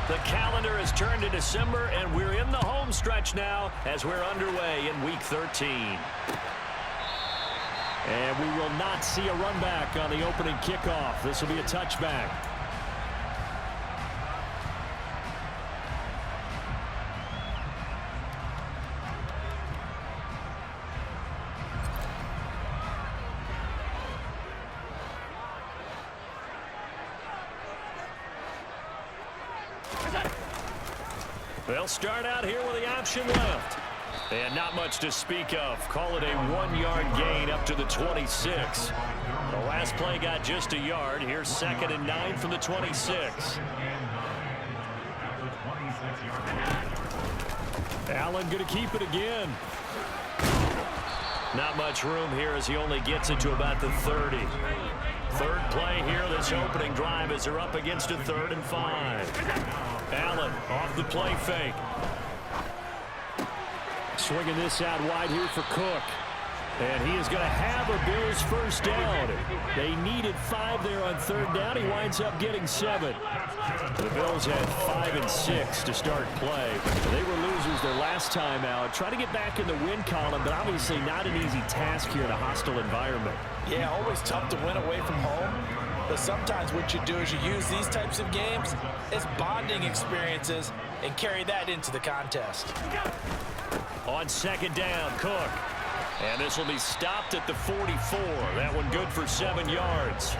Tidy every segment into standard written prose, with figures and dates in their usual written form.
The calendar has turned to December, and we're in the home stretch now as we're underway in Week 13. And we will not see a run back on the opening kickoff. This will be a touchback. They'll start out here with the option left. And not much to speak of. Call it a 1-yard gain up to the 26. The last play got just a yard. Here's 2nd and 9 from the 26. Allen going to keep it again. Not much room here as he only gets it to about the 30. Third play here, this opening drive as they're up against a 3rd and 5. Allen off the play fake. Swinging this out wide here for Cook. And he is going to have a Bills first down. They needed 5 there on 3rd down. He winds up getting 7. The Bills had 5 and 6 to start play. They were losers their last time out. Try to get back in the win column, but obviously not an easy task here in a hostile environment. Yeah, always tough to win away from home. But sometimes what you do is you use these types of games as bonding experiences and carry that into the contest. On 2nd down, Cook. And this will be stopped at the 44. That one good for 7 yards.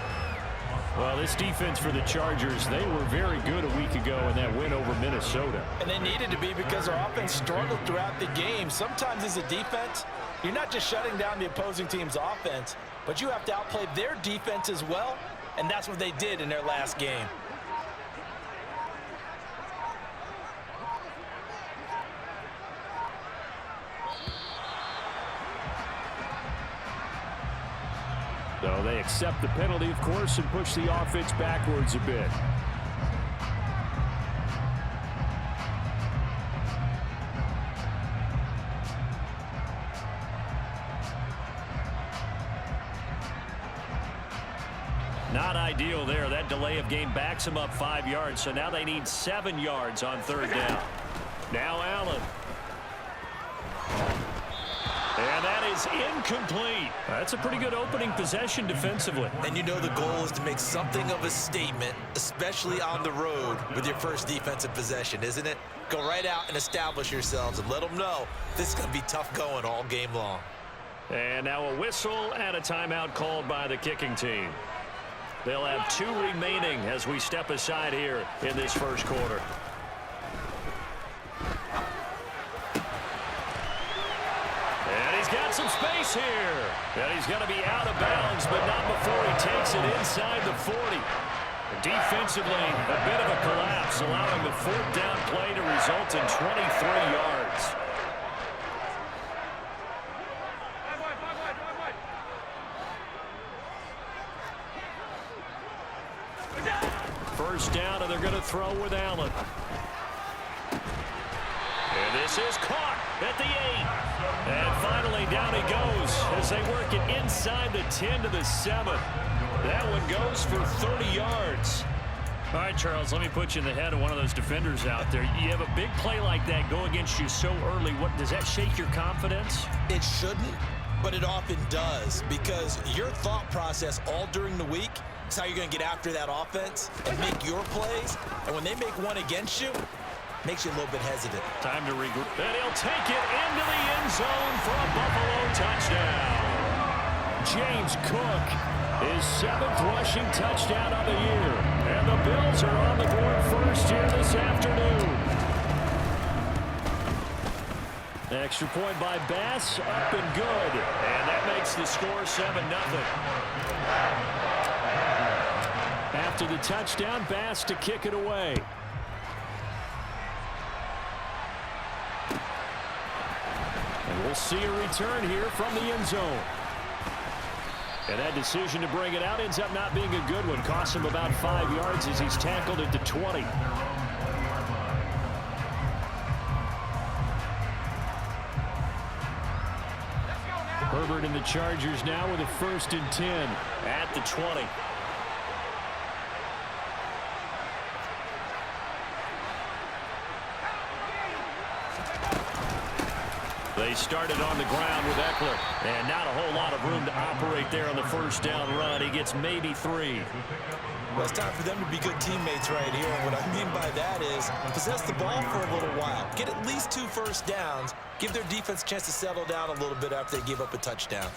Well, this defense for the Chargers, they were very good a week ago in that win over Minnesota. And they needed to be because their offense struggled throughout the game. Sometimes as a defense, you're not just shutting down the opposing team's offense, but you have to outplay their defense as well, and that's what they did in their last game. So they accept the penalty, of course, and push the offense backwards a bit. Not ideal there. That delay of game backs them up 5 yards, so now they need 7 yards on 3rd down. Now Allen. And that is incomplete. That's a pretty good opening possession defensively. And you know the goal is to make something of a statement, especially on the road with your first defensive possession, isn't it? Go right out and establish yourselves and let them know this is going to be tough going all game long. And now a whistle and a timeout called by the kicking team. They'll have 2 remaining as we step aside here in this first quarter. And he's got some space here. And he's going to be out of bounds, but not before he takes it inside the 40. Defensively, a bit of a collapse, allowing the 4th down play to result in 23 yards. First down, and they're going to throw with Allen. And this is caught at the 8. And finally, down he goes as they work it inside the 10 to the 7. That one goes for 30 yards. All right, Charles, let me put you in the head of one of those defenders out there. You have a big play like that go against you so early. What does that shake your confidence? It shouldn't, but it often does, because your thought process all during the week is how you're going to get after that offense and make your plays. And when they make one against you, makes you a little bit hesitant. Time to regroup. And he'll take it into the end zone for a Buffalo touchdown. James Cook, his 7th rushing touchdown of the year. And the Bills are on the board first here this afternoon. Extra point by Bass, up and good. And that makes the score 7-0. After the touchdown, Bass to kick it away. And we'll see a return here from the end zone. And that decision to bring it out ends up not being a good one. Costs him about 5 yards as he's tackled at the 20. Herbert and the Chargers now with a 1st and 10 at the 20. They started on the ground with Eckler, and not a whole lot of room to operate there on the first down run. He gets maybe 3. Well, it's time for them to be good teammates right here. And what I mean by that is possess the ball for a little while. Get at least 2 first downs. Give their defense a chance to settle down a little bit after they give up a touchdown.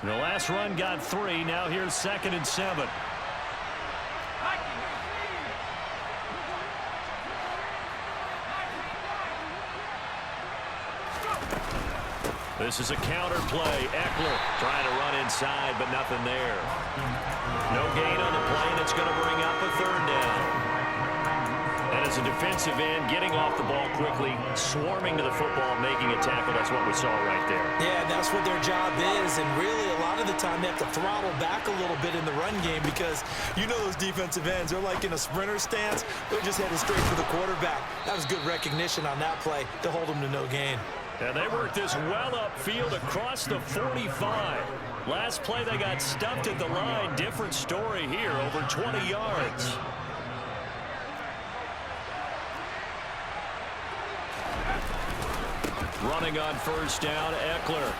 The last run got 3. Now here's 2nd and 7. This is a counter play. Eckler trying to run inside, but nothing there. No gain on the play, and it's going to bring up a 3rd down. And as a defensive end, getting off the ball quickly, swarming to the football, making a tackle, that's what we saw right there. Yeah, that's what their job is, and really a lot of the time they have to throttle back a little bit in the run game because you know those defensive ends, they're like in a sprinter stance. They're just headed straight for the quarterback. That was good recognition on that play to hold them to no gain. And they worked this well upfield across the 45. Last play they got stuffed at the line. Different story here, over 20 yards. Running on first down, Eckler.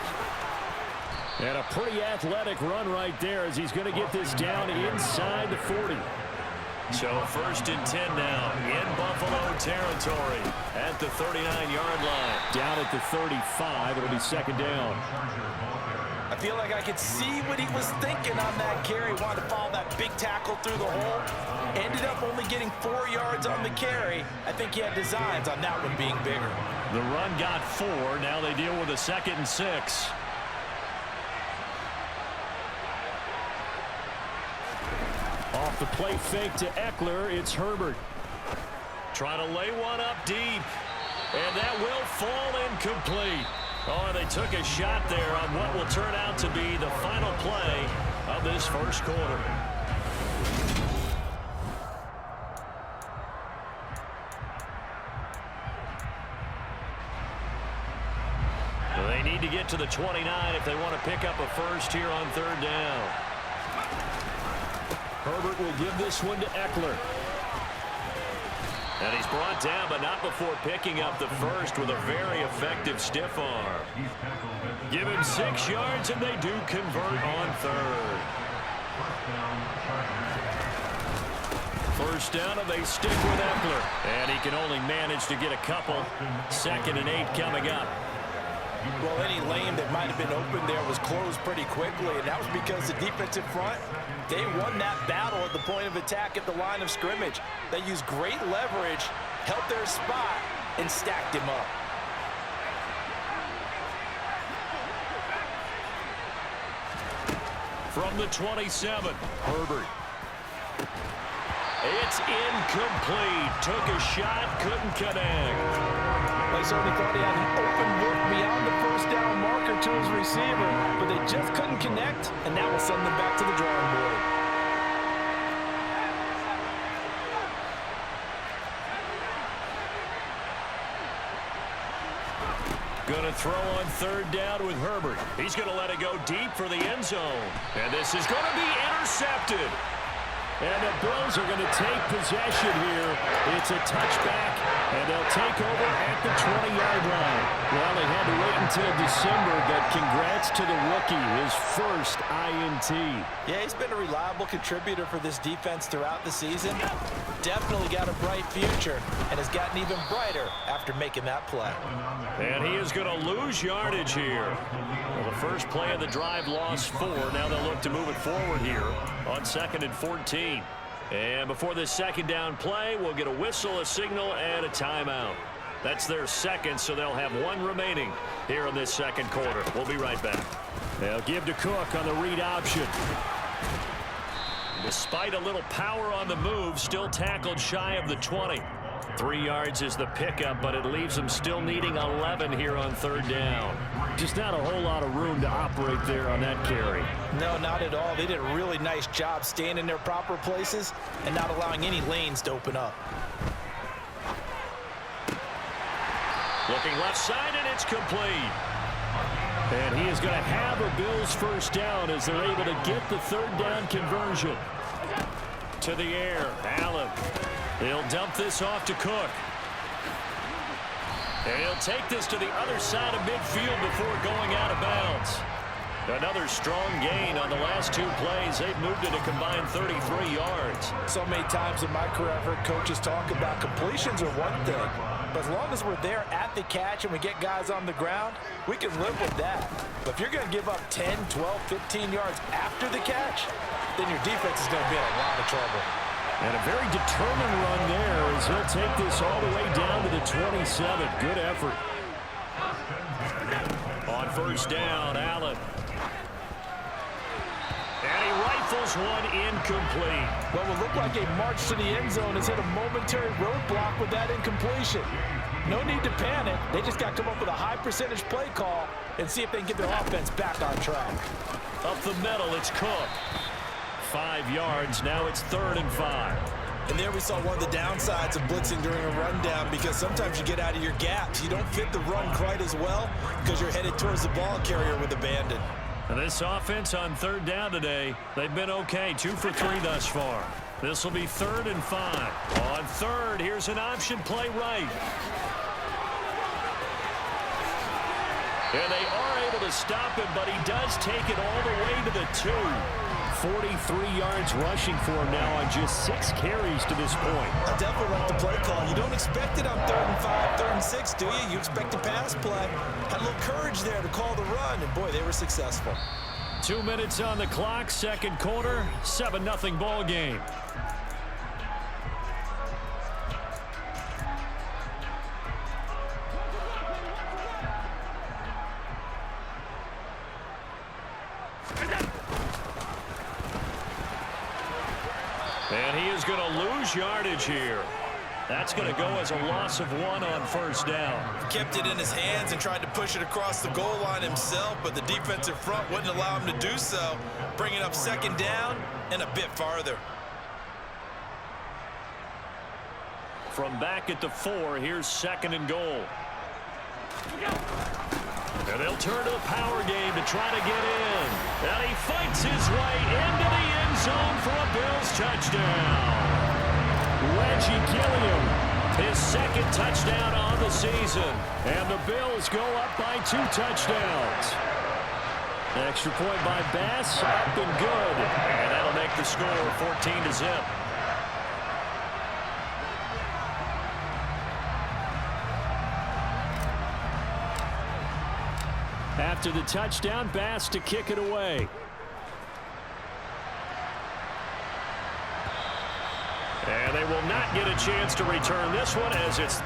And a pretty athletic run right there as he's going to get this down inside the 40. So 1st and 10 now in Buffalo territory at the 39-yard line. Down at the 35, it'll be 2nd down. I feel like I could see what he was thinking on that carry. Wanted to follow that big tackle through the hole. Ended up only getting 4 yards on the carry. I think he had designs on that one being bigger. The run got 4. Now they deal with a 2nd and 6. Off the play fake to Eckler, it's Herbert. Trying to lay one up deep. And that will fall incomplete. Oh, they took a shot there on what will turn out to be the final play of this first quarter. They need to get to the 29 if they want to pick up a first here on 3rd down. Herbert will give this one to Eckler. And he's brought down, but not before picking up the first with a very effective stiff arm. Give him 6 yards, and they do convert on 3rd. First down, and they stick with Eckler. And he can only manage to get a couple. 2nd and 8 coming up. Well, any lane that might have been open there was closed pretty quickly, and that was because the defensive front, they won that battle at the point of attack at the line of scrimmage. They used great leverage, held their spot, and stacked him up. From the 27, Herbert. It's incomplete. Took a shot, couldn't connect. They certainly thought he had an open look beyond the first down marker to his receiver, but they just couldn't connect, and that will send them back to the drawing board. Going to throw on 3rd down with Herbert. He's going to let it go deep for the end zone. And this is going to be intercepted. And the Bills are going to take possession here. It's a touchback, and they'll take over at the 20-yard line. Well, they had to wait until December, but congrats to the rookie, his first INT. Yeah, he's been a reliable contributor for this defense throughout the season. Definitely got a bright future, and has gotten even brighter after making that play. And he is going to lose yardage here. Well, the first play of the drive lost 4. Now they'll look to move it forward here on 2nd and 14. And before this 2nd down play, we'll get a whistle, a signal, and a timeout. That's their 2nd, so they'll have 1 remaining here in this 2nd quarter. We'll be right back. They'll give to Cook on the read option. Despite a little power on the move, still tackled shy of the 20. 3 yards is the pickup, but it leaves them still needing 11 here on 3rd down. Just not a whole lot of room to operate there on that carry. No, not at all. They did a really nice job staying in their proper places and not allowing any lanes to open up. Looking left side, and it's complete. And he is going to have a Bills first down as they're able to get the 3rd down conversion. To the air, Allen. They'll dump this off to Cook. And he'll take this to the other side of midfield before going out of bounds. Another strong gain on the last two plays. They've moved it a combined 33 yards. So many times in my career, I've heard coaches talk about completions are one thing. But as long as we're there at the catch and we get guys on the ground, we can live with that. But if you're going to give up 10, 12, 15 yards after the catch, then your defense is going to be in a lot of trouble. And a very determined run there as he'll take this all the way down to the 27. Good effort. On first down, Allen. And he rifles one incomplete. What will look like a march to the end zone has hit a momentary roadblock with that incompletion. No need to panic. They just got to come up with a high percentage play call and see if they can get their offense back on track. Up the middle, it's Cook. 5 yards, now it's 3rd and 5. And there we saw one of the downsides of blitzing during a rundown, because sometimes you get out of your gaps. You don't fit the run quite as well because you're headed towards the ball carrier with abandon. And this offense on 3rd down today, they've been okay. 2 for 3 thus far. This will be 3rd and 5. On 3rd, here's an option play right. And they are able to stop him, but he does take it all the way to the 2. 43 yards rushing for him now on just 6 carries to this point. I definitely like the play call. You don't expect it on 3rd and 5, 3rd and 6, do you? You expect a pass play. Had a little courage there to call the run, and boy, they were successful. 2 minutes on the clock, second quarter, 7-0 ball game. And he is going to lose yardage here. That's going to go as a loss of 1 on first down. Kept it in his hands and tried to push it across the goal line himself, but the defensive front wouldn't allow him to do so, bringing up second down and a bit farther. From back at the 4, here's 2nd and goal. And they'll turn to the power game to try to get in. And he fights his way into the end zone for a Bills touchdown. Reggie Gilliam, his 2nd touchdown on the season. And the Bills go up by 2 touchdowns. Extra point by Bass, up and good. And that'll make the score 14-0. After the touchdown, Bass to kick it away. And they will not get a chance to return this one as it's...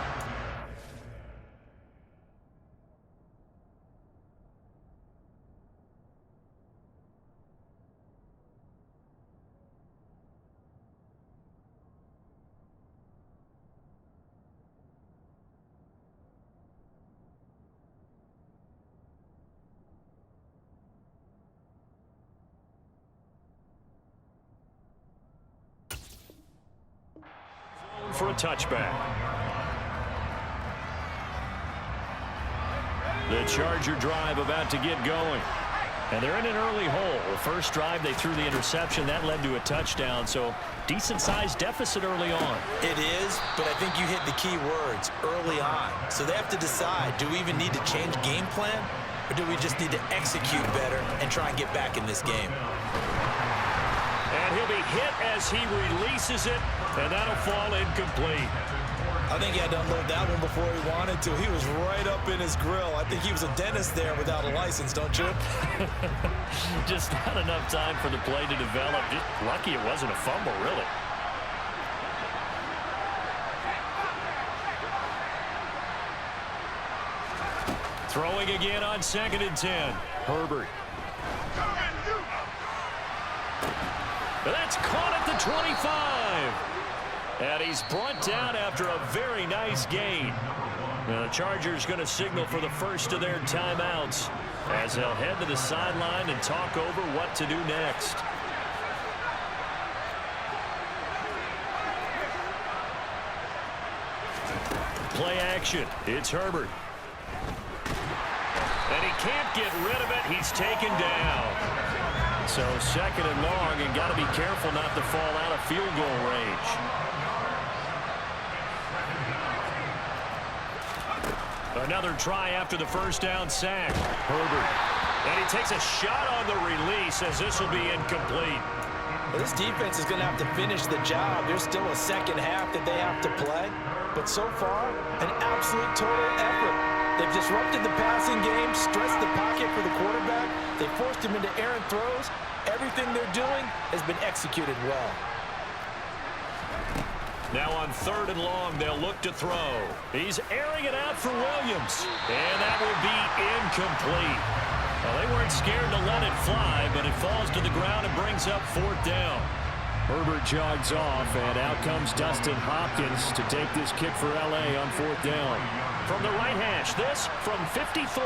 for a touchback. The Charger drive about to get going. And they're in an early hole. The first drive, they threw the interception. That led to a touchdown, so decent-sized deficit early on. It is, but I think you hit the key words, early on. So they have to decide, do we even need to change game plan, or do we just need to execute better and try and get back in this game? And he'll be hit as he releases it, and that'll fall incomplete. I think he had to unload that one before he wanted to. He was right up in his grill. I think he was a dentist there without a license, don't you? Just not enough time for the play to develop. Just lucky it wasn't a fumble, really. Throwing again on 2nd and 10. Herbert. That's caught at the 25. And he's brought down after a very nice gain. Now the Chargers going to signal for the first of their timeouts as they'll head to the sideline and talk over what to do next. Play action. It's Herbert. And he can't get rid of it. He's taken down. So 2nd and long, and got to be careful not to fall out of field goal range. Another try after the first down sack. Herbert. And he takes a shot on the release as this will be incomplete. This defense is going to have to finish the job. There's still a second half that they have to play. But so far, an absolute total effort. They've disrupted the passing game, stressed the pocket for the quarterback. They forced him into errant throws. Everything they're doing has been executed well. Now on 3rd and long, they'll look to throw. He's airing it out for Williams. And that will be incomplete. Well, they weren't scared to let it fly, but it falls to the ground and brings up 4th down. Herbert jogs off, and out comes Dustin Hopkins to take this kick for L.A. on 4th down. From the right hash, this from 53.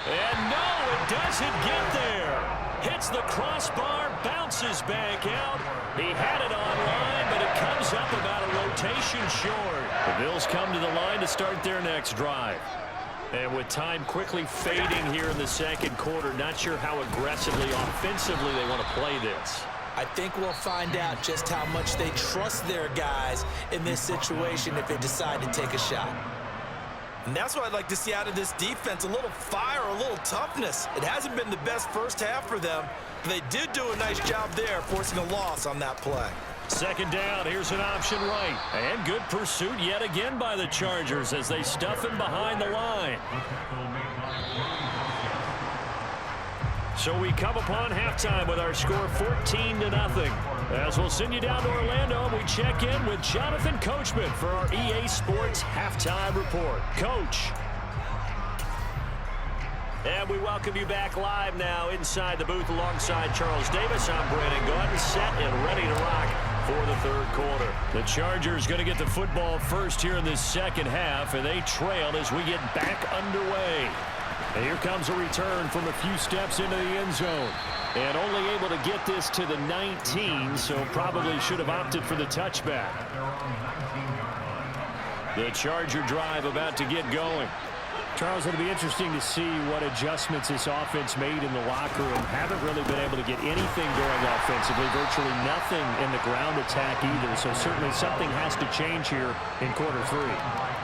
And no, it doesn't get there. Hits the crossbar, bounces back out. He had it online, but it comes up about a rotation short. The Bills come to the line to start their next drive. And with time quickly fading here in the second quarter, not sure how aggressively, offensively they want to play this. I think we'll find out just how much they trust their guys in this situation if they decide to take a shot. And that's what I'd like to see out of this defense, a little fire, a little toughness. It hasn't been the best first half for them, but they did do a nice job there, forcing a loss on that play. 2nd down, here's an option right. And good pursuit yet again by the Chargers as they stuff him behind the line. So we come upon halftime with our score 14-0. As we'll send you down to Orlando, we check in with Jonathan Coachman for our EA Sports Halftime Report. Coach. And we welcome you back live now inside the booth alongside Charles Davis. I'm Brandon Gordon, set and ready to rock for the 3rd quarter. The Chargers going to get the football first here in this second half, and they trail as we get back underway. And here comes a return from a few steps into the end zone. And only able to get this to the 19, so probably should have opted for the touchback. The Charger drive about to get going. Charles, it'll be interesting to see what adjustments this offense made in the locker room. Haven't really been able to get anything going offensively, virtually nothing in the ground attack either. So certainly something has to change here in quarter 3.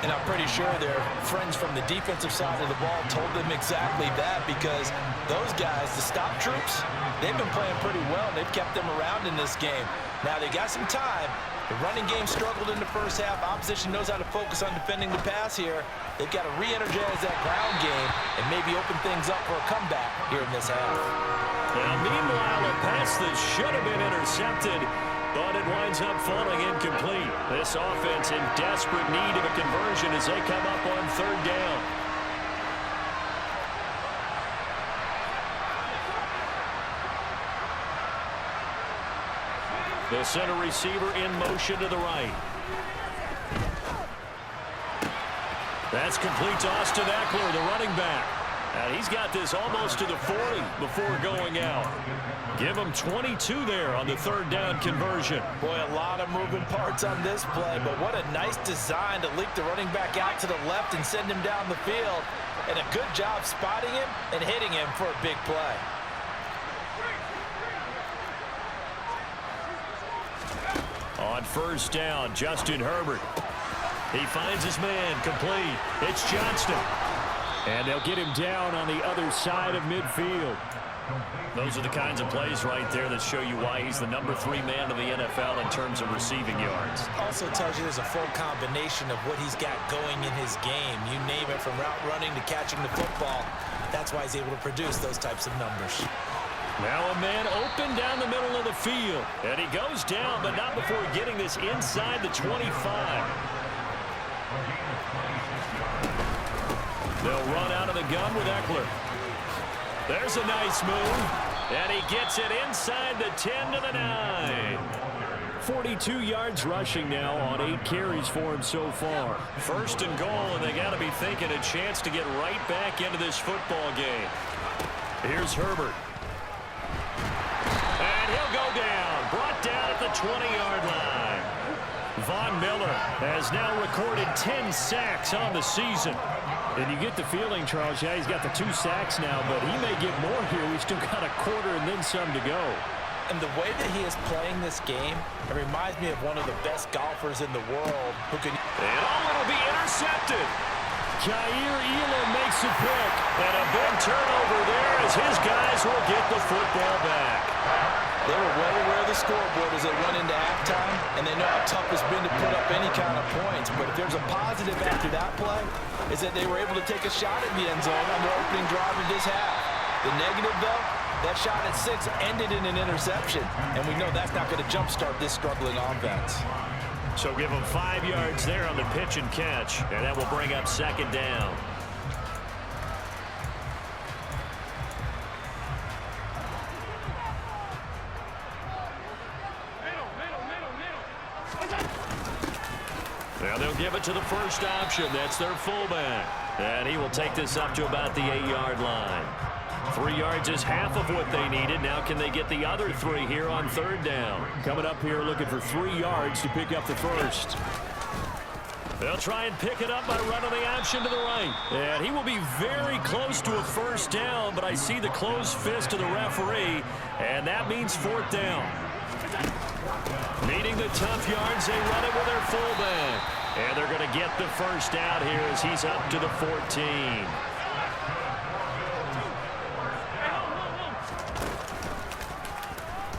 And I'm pretty sure their friends from the defensive side of the ball told them exactly that, because those guys, the stop troops, they've been playing pretty well. They've kept them around in this game. Now they got some time. The running game struggled in the first half. Opposition knows how to focus on defending the pass here. They've got to re-energize that ground game and maybe open things up for a comeback here in this half. Now, meanwhile, a pass that should have been intercepted, but it winds up falling incomplete. This offense in desperate need of a conversion as they come up on 3rd down. The center receiver in motion to the right. That's complete to Austin Eckler, the running back. And he's got this almost to the 40 before going out. Give him 22 there on the 3rd down conversion. Boy, a lot of moving parts on this play, but what a nice design to leak the running back out to the left and send him down the field. And a good job spotting him and hitting him for a big play. On 1st down, Justin Herbert. He finds his man, complete. It's Johnston. And they'll get him down on the other side of midfield. Those are the kinds of plays right there that show you why he's the number 3 man of the NFL in terms of receiving yards. Also tells you there's a full combination of what he's got going in his game. You name it, from route running to catching the football. That's why he's able to produce those types of numbers. Now a man open down the middle of the field. And he goes down, but not before getting this inside the 25. They'll run out of the gun with Eckler. There's a nice move. And he gets it inside the 10 to the 9. 42 yards rushing now on 8 carries for him so far. 1st and goal, and they got to be thinking a chance to get right back into this football game. Here's Herbert. And he'll go down. Brought down at the 20-yard line. Von Miller has now recorded 10 sacks on the season. And you get the feeling, Charles, yeah, he's got the 2 sacks now, but he may get more here. We've still got a quarter and then some to go. And the way that he is playing this game, it reminds me of one of the best golfers in the world who can... And it'll be intercepted. Jair Elam makes a pick. And a big turnover there as his guys will get the football back. They were well aware of the scoreboard as they went into halftime, and they know how tough it's been to put up any kind of points. But if there's a positive after that play, is that they were able to take a shot at the end zone on their opening drive of this half. The negative, though, that shot at 6 ended in an interception, and we know that's not going to jumpstart this struggling offense. So give them 5 yards there on the pitch and catch, and that will bring up second down. Now they'll give it to the first option. That's their fullback. And he will take this up to about the 8-yard line. 3 yards is half of what they needed. Now can they get the other 3 here on third down? Coming up here looking for 3 yards to pick up the first. They'll try and pick it up by running the option to the right. And he will be very close to a first down, but I see the closed fist of the referee, and that means fourth down. Needing the tough yards, they run it with their fullback. And they're going to get the first down here as he's up to the 14.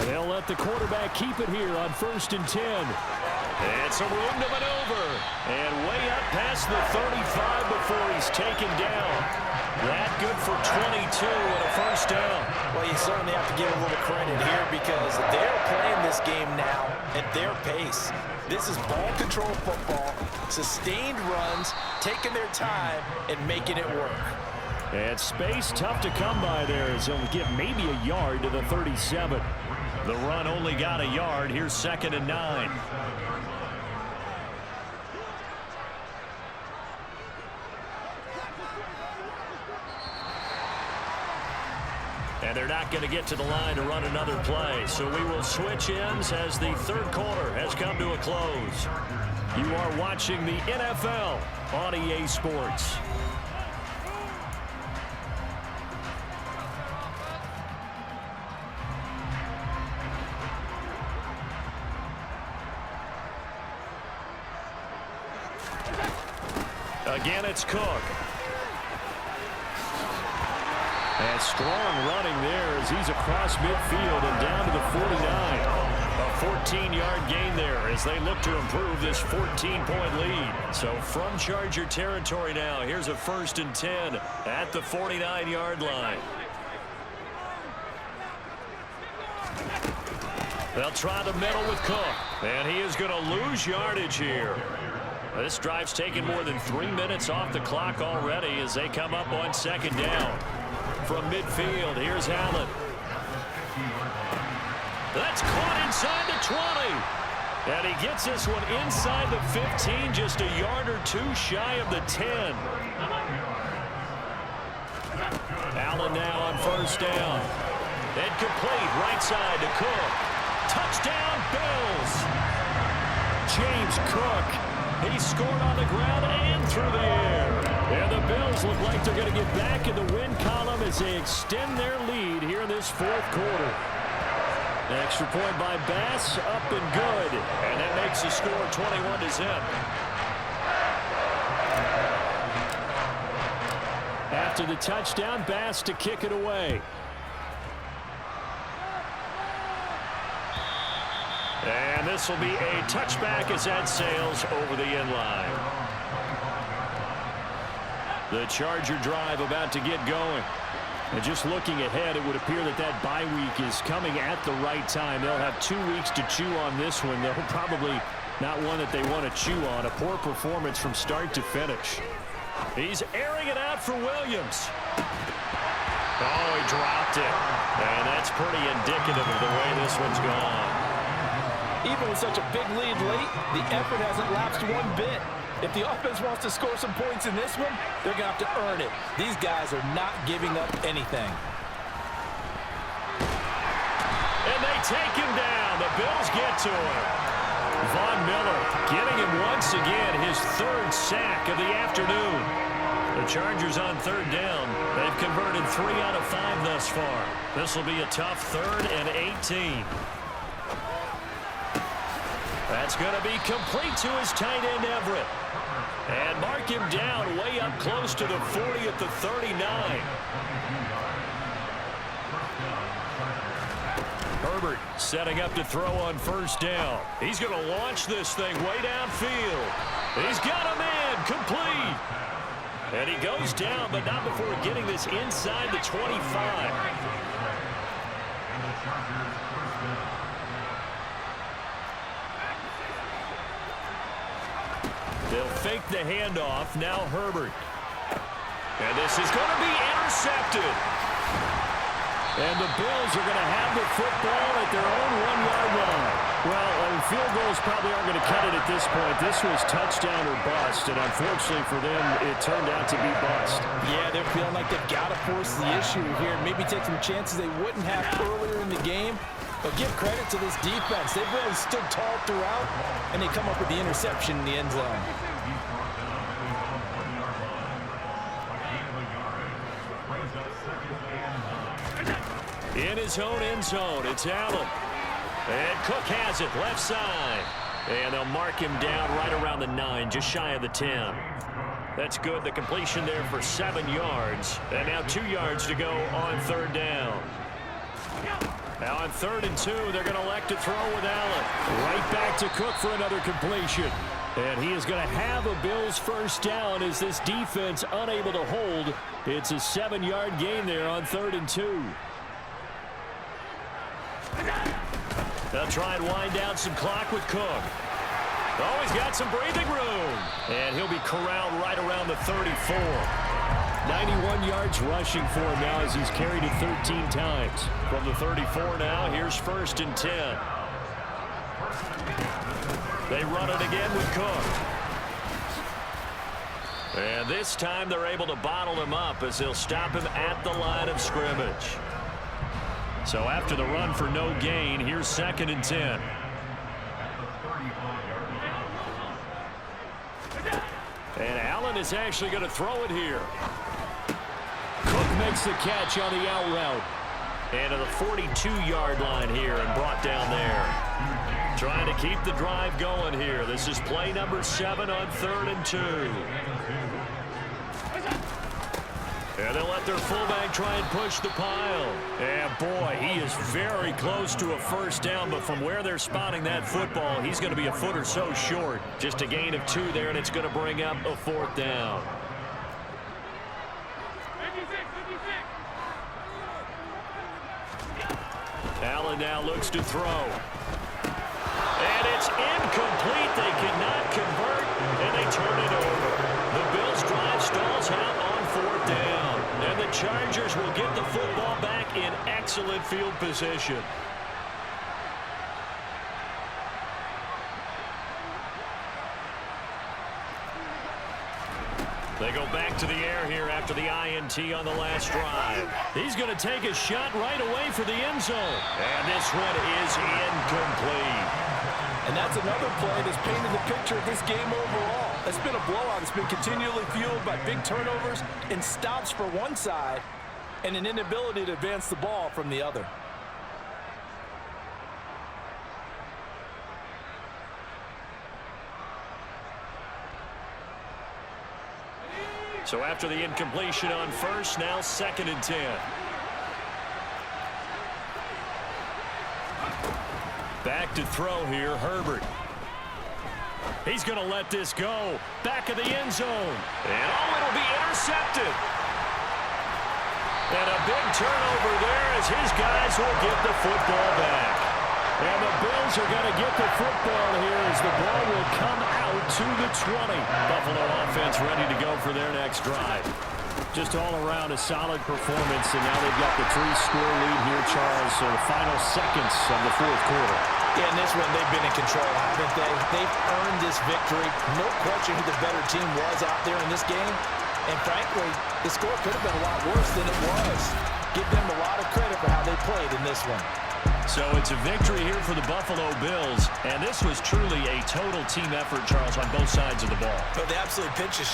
They'll let the quarterback keep it here on 1st and 10. And some room to maneuver. And way up past the 35 before he's taken down. That good for 22 and a first down. Well, you certainly have to give a little credit here because they're playing this game now at their pace. This is ball control football, sustained runs, taking their time and making it work. And space tough to come by there as he'll get maybe a yard to the 37. The run only got a yard. Here's 2nd and 9. And they're not going to get to the line to run another play. So we will switch ends as the third quarter has come to a close. You are watching the NFL on EA Sports. Again, it's Cook. And strong running there as he's across midfield and down to the 49. A 14-yard gain there as they look to improve this 14-point lead. So from Charger territory now, here's a 1st and 10 at the 49-yard line. They'll try the middle with Cook. And he is going to lose yardage here. This drive's taken more than 3 minutes off the clock already as they come up on 2nd down. From midfield, here's Allen. That's caught inside the 20. And he gets this one inside the 15, just a yard or 2 shy of the 10. Allen now on 1st down. And complete right side to Cook. Touchdown, Bills. James Cook. He scored on the ground and through the air. And the Bills look like they're going to get back in the win column as they extend their lead here in this 4th quarter. An extra point by Bass, up and good. And that makes the score 21-0. After the touchdown, Bass to kick it away. And this will be a touchback as that sails over the end line. The Charger drive about to get going. And just looking ahead, it would appear that that bye week is coming at the right time. They'll have 2 weeks to chew on this one. They'll probably not one that they want to chew on. A poor performance from start to finish. He's airing it out for Williams. Oh, he dropped it. And that's pretty indicative of the way this one's gone. Even with such a big lead late, the effort hasn't lapsed one bit. If the offense wants to score some points in this one, they're going to have to earn it. These guys are not giving up anything. And they take him down. The Bills get to him. Von Miller getting him once again, his 3rd sack of the afternoon. The Chargers on third down. They've converted 3 out of 5 thus far. This will be a tough 3rd and 18. That's going to be complete to his tight end, Everett. And mark him down way up close to the 40 at the 39. Herbert setting up to throw on first down. He's going to launch this thing way downfield. He's got a man complete. And he goes down, but not before getting this inside the 25. They'll fake the handoff. Now Herbert. And this is going to be intercepted. And the Bills are going to have the football at their own 1-yard line. Well, field goals probably aren't going to cut it at this point. This was touchdown or bust, and unfortunately for them, it turned out to be bust. Yeah, they're feeling like they've got to force the issue here. Maybe take some chances they wouldn't have earlier in the game. But give credit to this defense. They've really stood tall throughout, and they come up with the interception in the end zone. In his own end zone, it's Allen. And Cook has it, left side. And they'll mark him down right around the 9, just shy of the 10. That's good. The completion there for 7 yards. And now 2 yards to go on third down. Now on 3rd and 2, they're going to elect to throw with Allen. Right back to Cook for another completion. And he is going to have a Bills first down as this defense unable to hold. It's a 7-yard gain there on 3rd and 2. They'll try and wind down some clock with Cook. Oh, he's got some breathing room. And he'll be corralled right around the 34. 91 yards rushing for him now as he's carried it 13 times. From the 34 now, here's 1st and 10. They run it again with Cook. And this time they're able to bottle him up as they'll stop him at the line of scrimmage. So after the run for no gain, here's 2nd and 10. And Allen is actually going to throw it here. Cook makes the catch on the out route. And to the 42-yard line here and brought down there. Trying to keep the drive going here. This is play number 7 on 3rd and 2. And they'll let their fullback try and push the pile. And boy, he is very close to a first down, but from where they're spotting that football, he's going to be a foot or so short. Just a gain of 2 there, and it's going to bring up a 4th down. Allen now looks to throw. And it's incomplete. They cannot convert, and they turn it over. The Bills drive stalls out on 4th down. And the Chargers will get the football back in excellent field position. They go back to the air here after the INT on the last drive. He's going to take a shot right away for the end zone. And this one is incomplete. And that's another play that's painted the picture of this game overall. It's been a blowout. It's been continually fueled by big turnovers and stops for one side and an inability to advance the ball from the other. So after the incompletion on first, now 2nd and 10. Back to throw here, Herbert. He's going to let this go. Back of the end zone. And oh, it'll be intercepted. And a big turnover there as his guys will get the football back. And the Bills are going to get the football here as the ball will come out to the 20. Buffalo offense ready to go for their next drive. Just all around a solid performance, and now they've got the 3-score lead here, Charles. So the final seconds of the 4th quarter. Yeah, in this one, they've been in control, haven't they? They've earned this victory. No question who the better team was out there in this game. And frankly, the score could have been a lot worse than it was. Give them a lot of credit for how they played in this one. So it's a victory here for the Buffalo Bills, and this was truly a total team effort, Charles, on both sides of the ball. But they absolutely pitched a